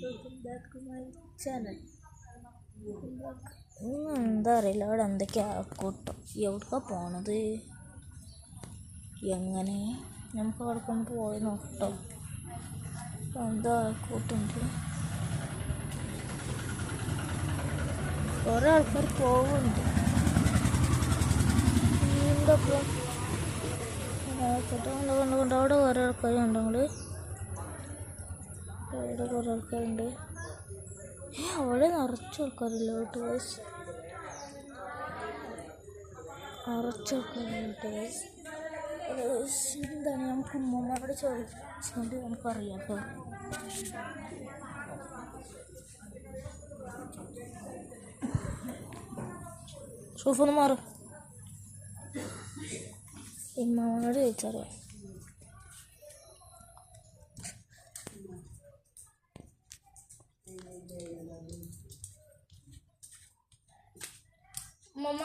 Welcome back to my channel. എന്താ അറിയില്ല, അവിടെ എന്തൊക്കെയാ കൂട്ടം. എവിടേക്കാ പോണത്? എങ്ങനെ നമുക്ക് അവിടെ കൊണ്ട് പോയി നോക്കട്ടോ. എന്താ കൂട്ടുണ്ട്? കുറേ ആൾക്കാർ പോകുന്നുണ്ട്. എന്താ കൊണ്ട് അവിടെ കുറേ ആൾക്കാരുണ്ടെങ്കിൽ അവിടെ കുറേ ആൾക്കാരുണ്ട്. അവിടെ നിറച്ച ആൾക്കാരില്ല കേട്ടോ, നിറച്ച ആൾക്കാരുണ്ട്. എന്താണ് നമുക്ക് ഉമ്മമാരോട് ചോദിച്ചുകൊണ്ട് നമുക്കറിയാം കേട്ടോ. ഷൂഫൊന്ന് മാറും, ഉമ്മമാരോട് ചോദിച്ചറിയാം. ഉമ്മ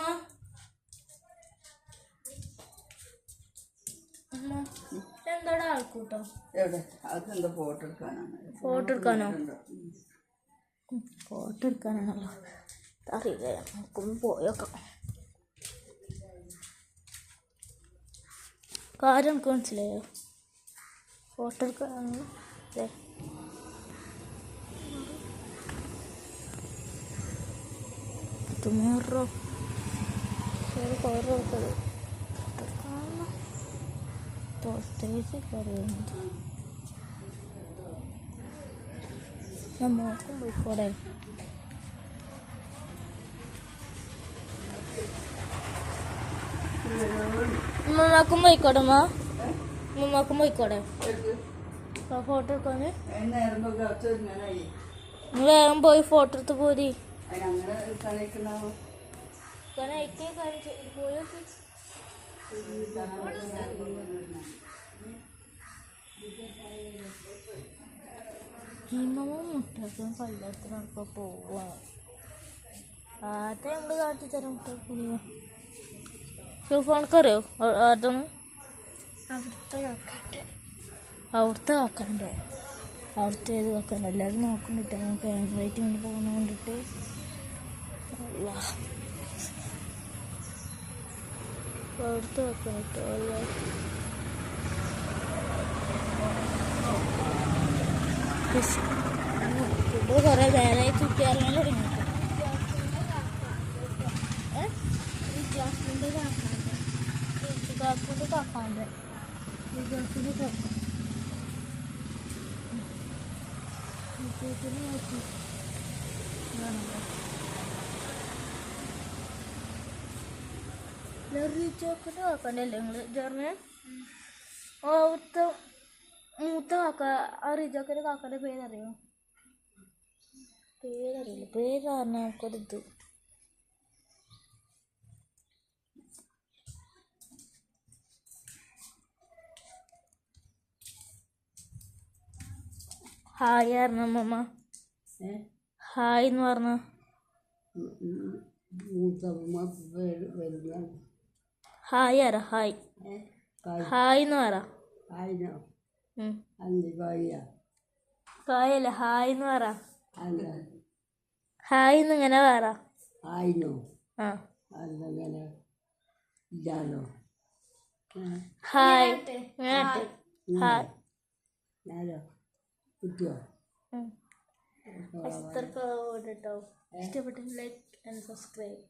എന്താടാ ആൾക്കൂട്ടോ? ഫോട്ടോ എടുക്കാനോ? ഫോട്ടോ എടുക്കാനാണല്ലോ, അറിയില്ല. നമുക്കൊന്ന് പോയേക്കാം. കാര്യം നമുക്ക് മനസ്സിലായോ? ഫോട്ടോ എടുക്കാനാണല്ലോ. tomorrow കുറേ ആൾക്കാർ പുറത്തേക്ക് പറയുന്നത്. നമ്മൾക്കും പോയിക്കോടെ. ഉമ്മമാക്കും പോയിക്കോടെ. ഉമ്മമാക്കും പോയിക്കോടെ ഫോട്ടോ എടുക്കാന്. വേഗം പോയി ഫോട്ടോ എടുത്ത് പോരി. മുട്ടക്കും കല്ലത്തിനൊക്കെ പോവാ. ആദ്യം നമ്മള് കാട്ടിത്തരാം മുട്ട. ഫോണക്കറിയോ ആദ്യം? അവിടുത്തെ കാക്കണ്ടോ? അവിടുത്തെ ഏത് കാക്കണ്ടോ? എല്ലാവരും നോക്കണ്ടിട്ട് നമുക്ക് ആൻഡ്രോയിഡ് കൊണ്ട് പോകുന്ന കൊണ്ടിട്ട്. അവിടുത്തെ കാക്കണ്ടോ? ഇപ്പോൾ കുറേ നേരമായി ചുറ്റിയാറിയാൻ തുടങ്ങി. കാക്കാൻ്റെ കാക്കാൻ്റെ ചോക്കിൻ്റെ കാക്കാൻ്റെ നിങ്ങൾ ചേർന്ന്. അവിടുത്തെ മൂത്ത കാക്ക, ആ റിജോക്കിൻ്റെ കാക്കൻ്റെ പേരറിയോ? പേരറിയില്ല. പേര് പറഞ്ഞാൽ നമുക്കൊരിത്. ഹായ് പറഞ്ഞ അമ്മമ്മ. ഹായ് എന്ന് പറഞ്ഞ ഹായ് ആരാ? ഹായ് ഹായ് എന്ന് പറ. കായല്ല, ഹായ് എന്ന് പറ. ഹായ് എന്ന് ഇങ്ങനെ പറ. ആ ഹായ് ഹായ്. ഇഷ്ടപ്പെട്ടെങ്കിൽ ലൈക്ക് ആൻഡ് സബ്സ്ക്രൈബ്.